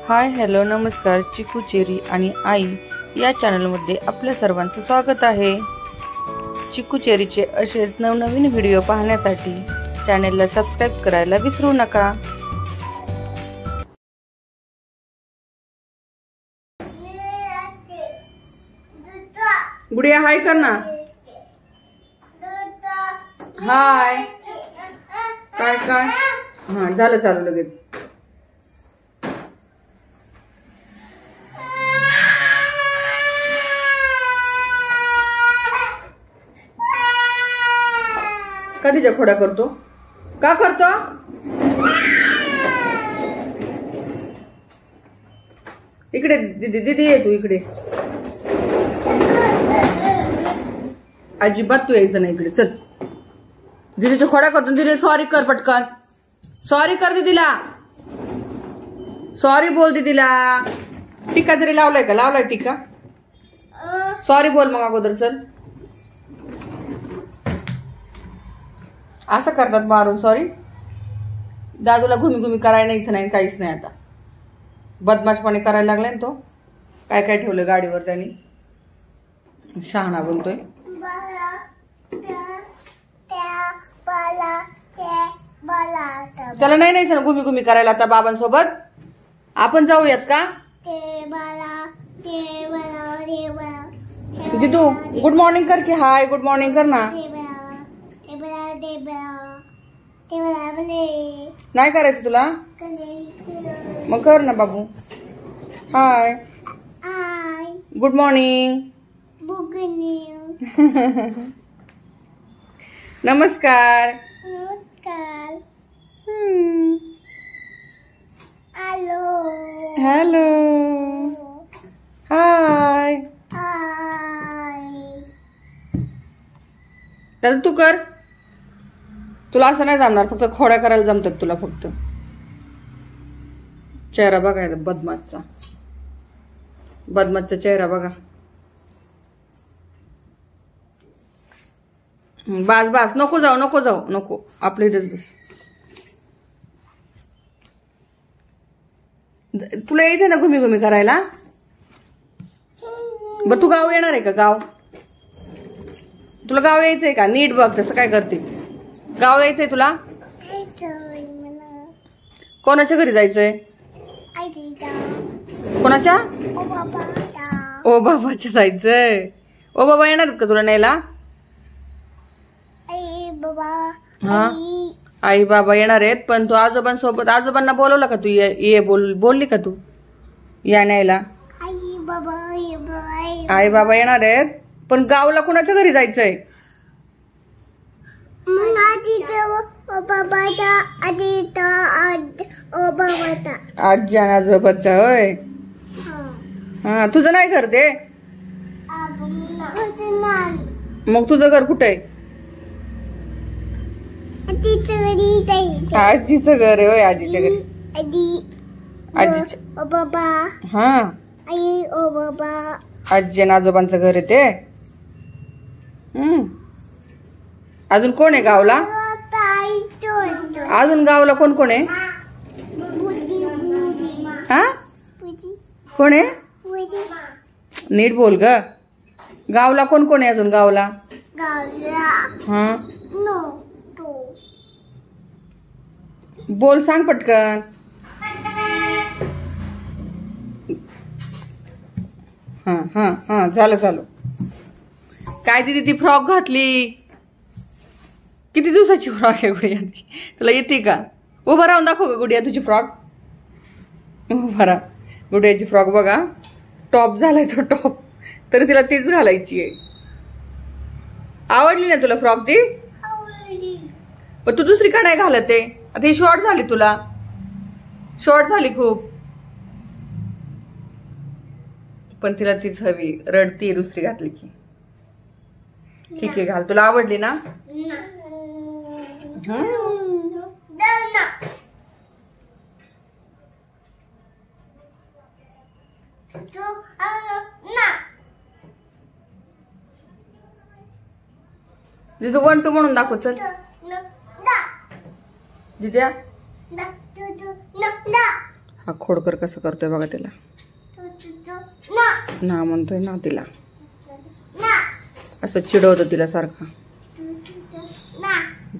Hi hello नमस्कार, चिकू cherry आणि आई या चॅनलमध्ये आपल्या सर्वांचं स्वागत आहे। चिकू चेरीचे असेच नवनवीन व्हिडिओ पाहण्यासाठी चॅनलला सबस्क्राइब करायला विसरू नका। गुडिया हाय कर ना। हाय काय काय हा झालं चालू लगेच। कधीच्या खोडा करतो का करतो? इकडे दीदी दीदी ये तू इकडे। अजिबात तू यायचं नाही इकडे, चल। दीदीच्या खोडा करतो, दीदी सॉरी कर पटकन, सॉरी कर दीदीला, सॉरी बोल दीदीला। टीका जरी लावलाय का? लावलाय टीका? सॉरी बोल मग अगोदर, चल। असं करतात मारून सॉरी। दादूला घुमी घुमी करायला नाहीच नाही, काहीच नाही। आता बदमाशपणे करायला लागलाय तो। काय काय ठेवलं गाडीवर त्यांनी, शहाणा बोलतोय। त्याला नाही नाही सर घुमी घुमी करायला आता बाबांसोबत। आपण जाऊयात का? दिदू गुड मॉर्निंग कर की, हाय गुड मॉर्निंग कर ना। नाही करायचं तुला? मग कर ना बाबू। Hi good morning. नमस्कार। Hello hi. दादा तू कर, तुला असं नाही जमणार, फक्त खोड्या करायला जमतात तुला फक्त। चेहरा बघा बदमाशचा, बदमाशचा चेहरा बघा। बास बास, नको जाऊ नको जाऊ नको, आपल्या इथेच बस। तुला येते ना घुमी घुमी करायला? बर तू गाव येणार आहे का? गाव तुला गाव यायचंय का? नीट बघ तसं काय करते। गाव यायचंय तुला? कोणाच्या घरी जायचंय? कोणाच्या? ओ बाबाच्या जायचंय। ओ बाबा येणार आहेत का तुला न्यायला? हा आई बाबा येणार आहेत, पण तू आजोबांसोबत, आजोबांना बोलवलं का तू? ये बोलली का तू या न्यायला? आई बाबा येणार आहेत, पण गावला कुणाच्या घरी जायचंय? आजी आणि आजोबाच्या होय। हा तुझं नाही घर ते? मग तुझं घर कुठे आहे? आजीचं घर आहे होय? आजीच्या घरी आजीच्या बाबा। हा आजी आणि आजोबांचं घर आहे ते। अजून कोण आहे गावला? अजून गावला कोण कोण आहे? हा कोण आहे? नीट बोल ग। गावला कोण कोण आहे अजून गावला? हा बोल, सांग पटकन। हा हा हा झालं चालू। काय दिदी ती फ्रॉक घातली? किती दिवसाची फ्रॉक आहे गुडिया? तुला येते का? उभा राहून दाखव का गुडिया तुझी फ्रॉक? उभा राहा। गुडियाची फ्रॉक बघा, टॉप झालाय तो टॉप, तरी तिला तीच घालायची आहे। आवडली ना तुला फ्रॉक ती? पण तू दुसरी का नाही घालत आहे? आता ही शॉर्ट झाली, तुला शॉर्ट झाली खूप, पण तिला तीच हवी, रडती दुसरी घातली की। ठीक आहे घाल, तुला आवडली ना? तिथं 1 2 म्हणून दाखव, चल। दिद्या हा खोडकर कसं करतोय बघा त्याला. ना म्हणतोय ना तिला, असं चिडवतं तिला सारखं,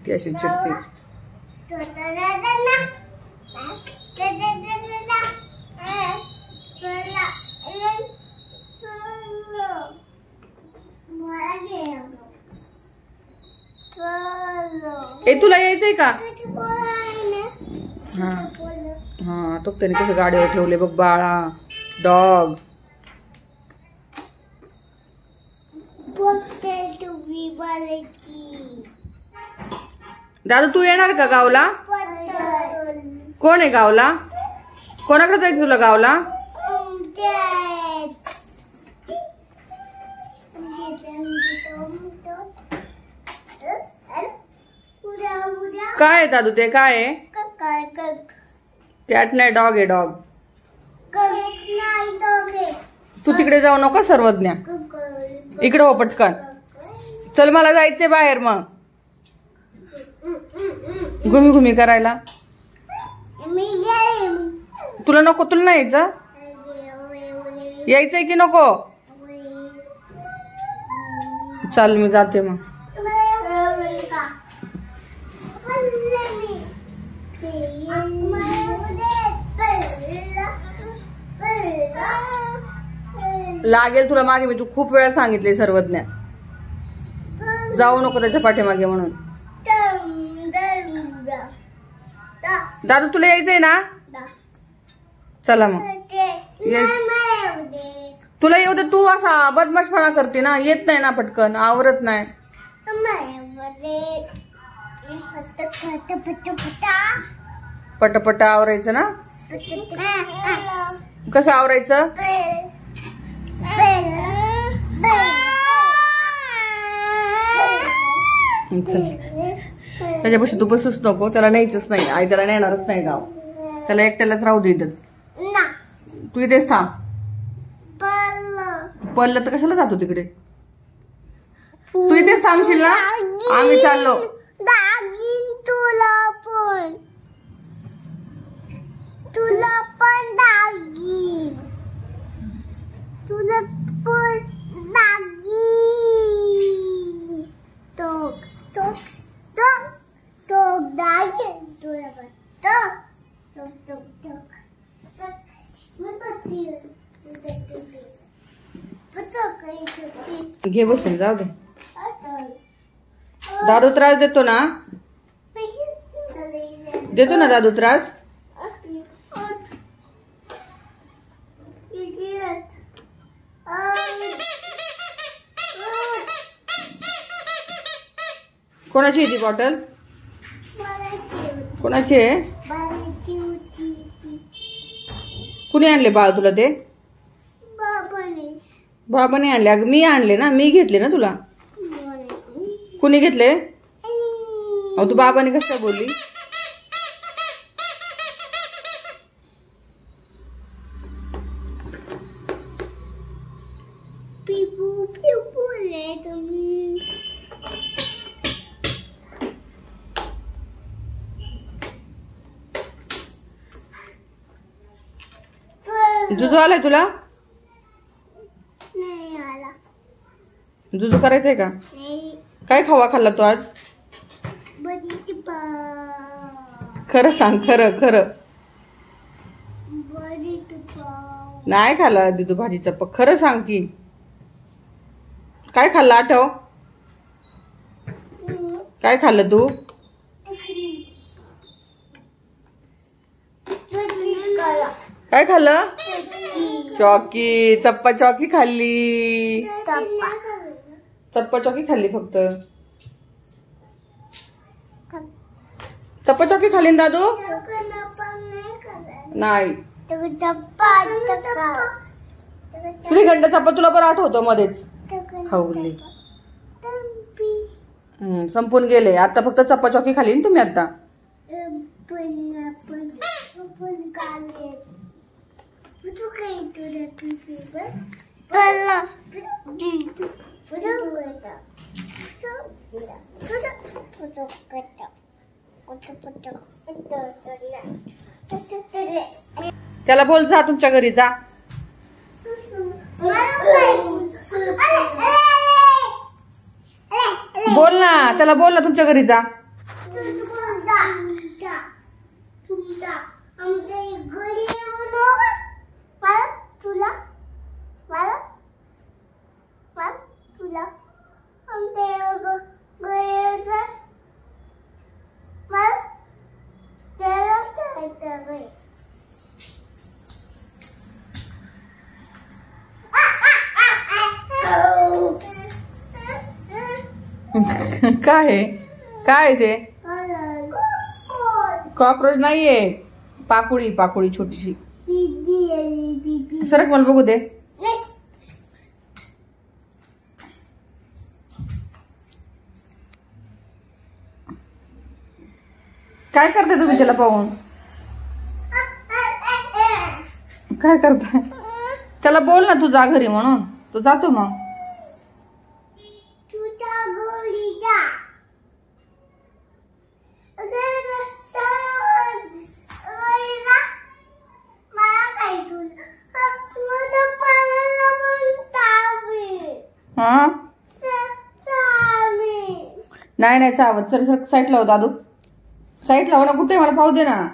ती अशी चिडते. ए तुला यायचंय का? हा हा, तो त्याने कसं गाडीवर ठेवले बघ बाळा, डॉग. दादा तू येणार का गावला? कोण आहे गावला? कोणाकडे जायचं तुला गावला? काय आहे दादू ते? काय आहे? कॅट नाही, डॉग आहे, डॉग. तू तिकडे जाऊ नको सर्वज्ञा, इकडे हो पटकन. चल मला जायचंय बाहेर मग घुमी घुमी करायला. तुला नको? तुला नाही यायचं? यायचंय की नको? चल मी जाते मग. लागेल तुला मागे, मी तू खूप वेळा सांगितले सर्वज्ञा जाऊ नको त्याच्या पाठीमागे म्हणून. दादू तुला यायचंय ना? चला मग. तुला येऊ दे, तू असा बदमाशपणा करते ना, येत नाही ना पटकन, आवरत नाही. पटपट आवरायचं ना? कसं आवरायचं? त्याच्यापाशी तू बसूच नको, त्याला न्यायचंच नाही. आई त्याला नेणारच नाही गाव, त्याला एकट्यालाच राहू दे. तू इथेच थांब. पडलं तर कशाला जातो तिकडे? तू इथेच थांबशील ना? आम्ही चाललो. तुला पण दागी, तुला पण दागी. तो तो तो तो दागी तुला पण तो तो तो तो. घे बसून, जाऊ दे. दादू त्रास देतो ना? देतो ना दादू त्रास? कोणाची आहे ती बॉटल? कोणाची आहे? कुणी आणले बाळ तुला ते? बाबाने आणले. अगं मी आणले ना, मी घेतले ना तुला. कुणी घेतले? अहो तू बाबाने कसं काय बोलली? जुजू आलाय तुला? जुजू करायचंय का? काय खावा खाल्ला तू आज? खरं सांग, खरं खरं. नाही खाल्ला दिदू भाजीचा पक. खरं सांग की काय खाल्लं, आठव. काय खाल्लं तू? काय खाल्लं? चॉकी. चप्पा चॉकी खाल्ली. चप्पा चॉकी खाल्ली फक्त. चप्पा चॉकी खाल्ली ना दादू? नाही. श्रीखंड चप्पा तुला पण आठवतो मध्येच खाऊली. संपून गेले आता. फक्त चप्पा चॉकी खाल्ली ना तुम्ही आता. त्याला बोल जा तुमच्या घरी जा. बोल ना त्याला बोल ना तुमच्या घरी जा. काय आहे? काय आहे ते? कॉक्रोच नाहीये, पाकुळी पाकुळी छोटीशी. सरक मला बघू दे. काय करताय तुम्ही त्याला पाहून? काय करताय? त्याला बोल ना तू जा घरी म्हणून. तू जातो मग. हा नाही नाही चावत. सर सर साईड लाव दादू. साईड लाव ना. कुठे मला पाहू दे ना.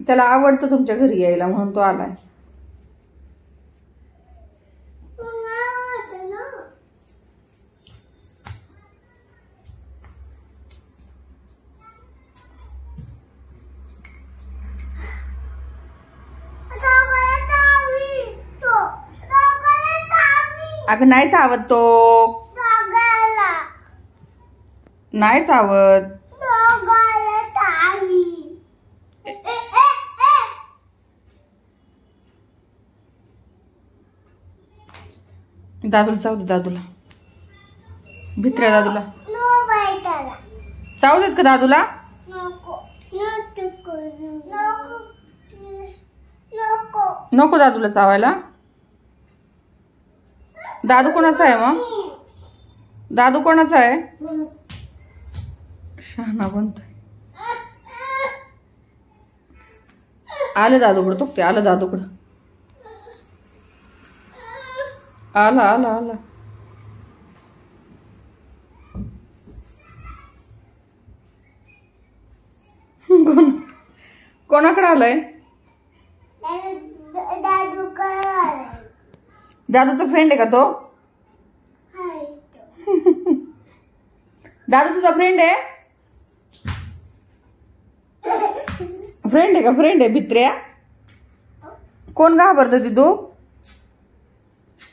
त्याला आवडतं तुमच्या घरी यायला म्हणून तो आलाय. अगं नाही चावत तो. नाही चावत. दादूला चावू दे. दादूला भित्र्या दादूला चावू देत का दादूला? नको दादूला चावायला. दादू कोणाचा आहे मग? दादू कोणाचा आहे? शहाणा बनतोय. आलं दादूकडं. तो ते आलं दादूकडं. आला आला आला. कोणाकडे आलंय? दादूचा फ्रेंड आहे का तो? दादू तुझा फ्रेंड आहे? फ्रेंड आहे का? फ्रेंड आहे भित्र्या. कोण घाबरत? दिदू.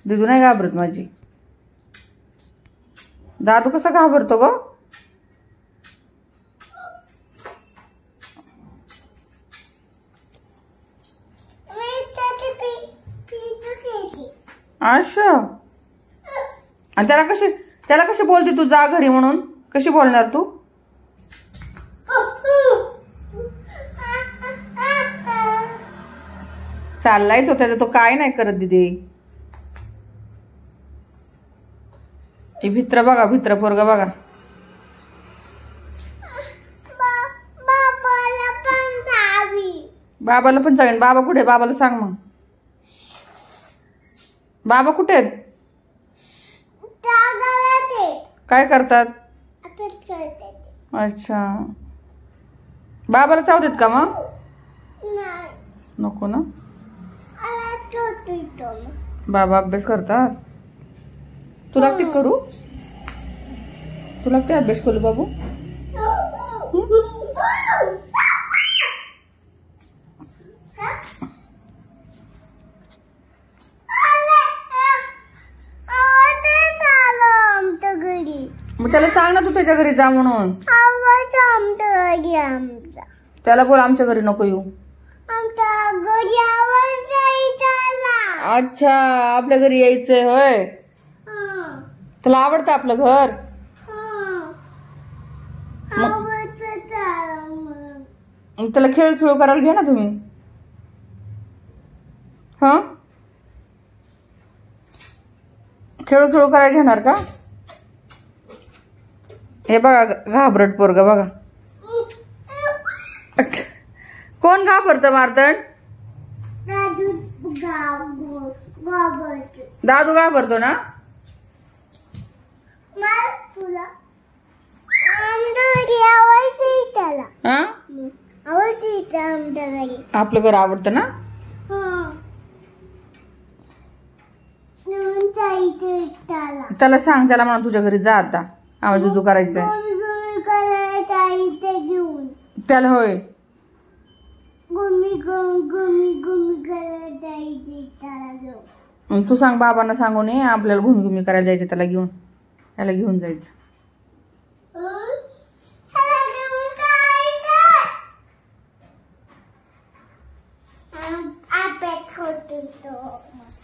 दिदू नाही घाबरत माझी. दादू कसा घाबरतो ग? अच्छा. आणि त्याला कशी बोलते तू जा घरी म्हणून? कशी बोलणार तू? चाललायच होता तो. काय नाही करत दीदी. हे भित्र बघा. भित्र पोरगा बघा. बाबाला पण चालेल. बाबा कुठे? बाबाला सांग मग. बाबा कुठे आहेत? काय करतात? अच्छा. बाबाला चाव देत का मग? नको ना. बाबा अभ्यास करतात. तू लागते करू? तू लागते अभ्यास करू बाबू? मग त्याला सांग ना तू त्याच्या घरी जा म्हणून. त्याला बोल आमच्या घरी नको येऊ. अच्छा आपल्या घरी यायचंय होय. त्याला आवडतं आपलं घर. मग त्याला खेळ खेळ करायला घ्या ना तुम्ही. हा खेळू खेळू करायला घेणार का? हे बघा घाबरट पोरग बघा. कोण घाबरतं मारतड? दादू घाबरतो ना. आपलं घर आवडतं ना. त्याला सांग, त्याला म्हणा तुझ्या घरी जा आता, आम्हाला जुजू करायचंय त्याला. होय तू सांग बाबांना सांगू नये आपल्याला घुमी करायला जायचं, त्याला घेऊन, त्याला घेऊन जायचं.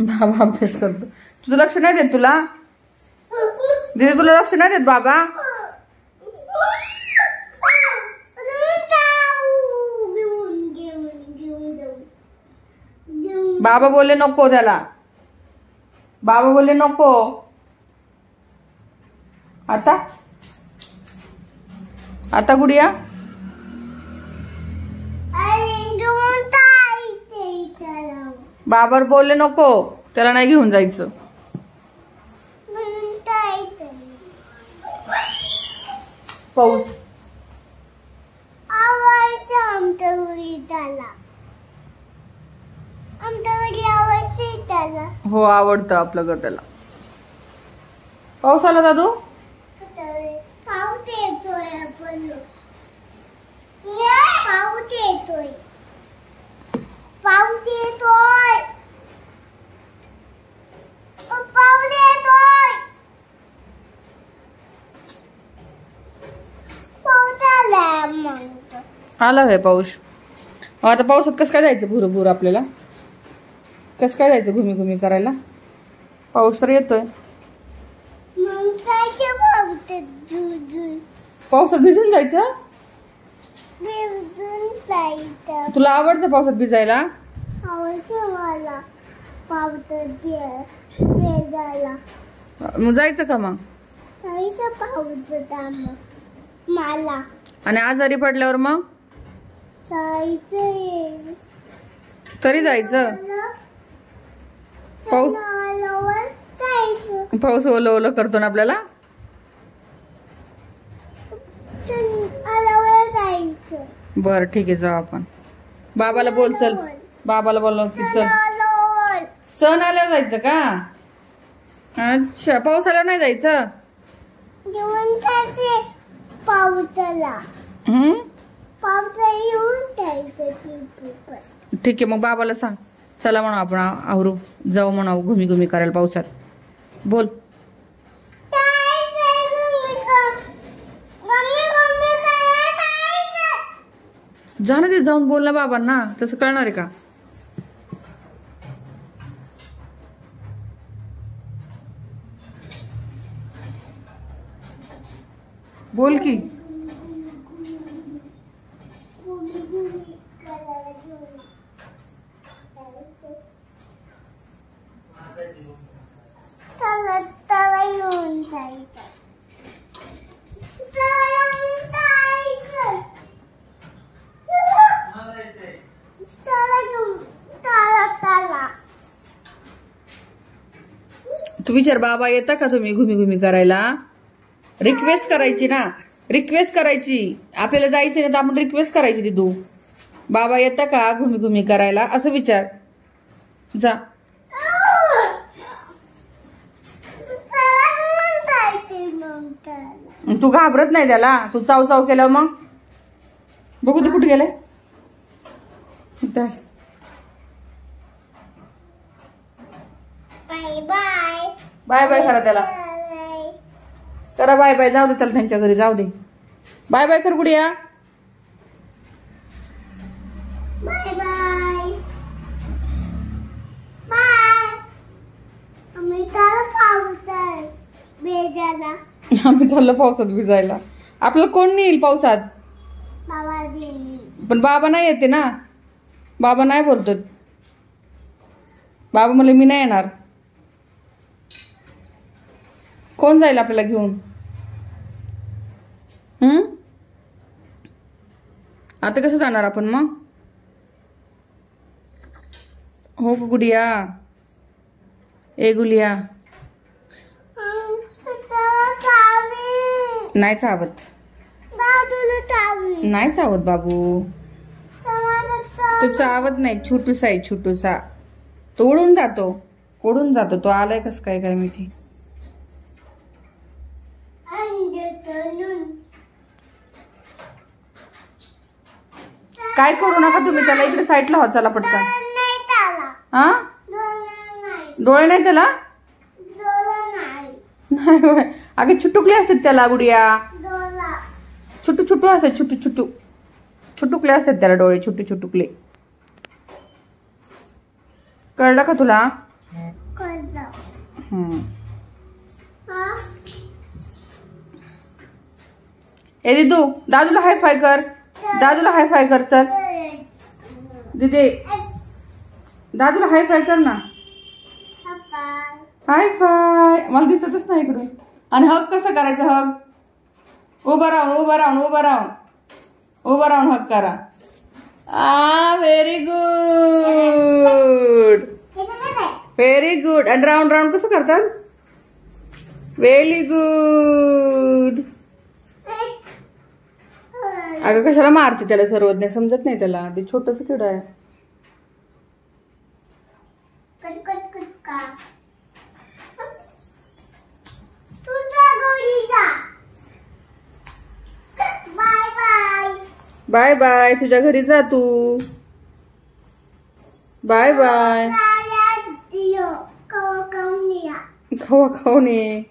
बाबा अभ्यास करतो. तुझं लक्ष नाही देत तुला दीदी, तुला लक्ष नाही देत बाबा. बाबा बोलले नको त्याला, बाबा बोलले नको. आता आता गुडिया बाबर बोलले नको, त्याला नाही घेऊन जायचं. पाऊस हो आवडतं आपलं घर त्याला. पाऊस आला दादू. पाऊस आला आहे पाऊस. आता पावसात कसं काय जायचं भुरभुर आपल्याला, कसं काय जायचं घुमी करायला. पाऊस तर येतोय. पावसात भिजून जायचं. तुला आवडतं पावसात भिजायला. मग जायचं का मग मला. आणि आजारी पडल्यावर मग तरी जायचं. पाऊस ओलं ओलं करतो ना आपल्याला. बर ठीक आहे जाऊ आपण. बाबाला बोल चल, बाबाला बोल की चल. सण आल्यावर जायचं का? अच्छा पाऊस आल्यावर नाही जायचं. ठीक आहे मग बाबाला सांग चला म्हणू आपण आवरू जाऊ म्हणू घुमी करायला पावसात. बोल जा ना ते जाऊन बोल ना बाबांना, तसं कळणार आहे का? बोल की. तू विचार बाबा येता का तुम्ही घुमी करायला? रिक्वेस्ट करायची ना, रिक्वेस्ट करायची. आपल्याला जायचं ना तर आपण रिक्वेस्ट करायची ती तू बाबा येता का घुमी करायला असं विचार. जा तू घाबरत नाही त्याला. तू चाव चाव केल्यावर मग बघू ते कुठे गेलाय. बाय बाय करा त्याला, करा बाय बाय. जाऊ दे त्याला त्यांच्या घरी जाऊ दे. बाय बाय कर गुडिया. Bye bye bye. आम्ही चाललो पावसात भिजायला. आपल्याला कोण नेईल पावसात? पण बाबा नाही येते ना. बाबा नाही बोलतात. बाबा म्हणले मी नाही येणार. कोण जाईल आपल्याला घेऊन? आता कसं जाणार आपण मग? हो गुडिया, ए गुलिया. नाही चावत, नाही चावत बाबू. तो चावत नाही, छोटूसा आहे छोटूसा. तो उडून जातो. तो आलाय कस काय काय माहिती. काय करू नका तुम्ही त्याला. इकडे साईडला हो, चला पटकन. हा, डोळे नाही त्याला. नाही होय, अगे छुटुकले असतात त्याला गुडिया. छोटू असतात, छुटुकले असतात त्याला डोळे, छुटुकले. कळलं का तुला? ए दिदू, दादूला हाय फाय कर. दादूला हाय फाय कर. चल दिदे, दादूला हाय फाय कर ना. हाय फाय. मला दिसतच नाही इकडून. आणि हग कसं करायचं? हग उभं राहून हग करा. Very good. आणि राऊंड कसं करतात? Very good. अगं कशाला मारते त्याला? सर्वज्ञ समजत नाही त्याला. ते छोटस किड आहे. Bye bye. तुझ्या घरी जा तू. Bye bye. खवा खाऊन ये.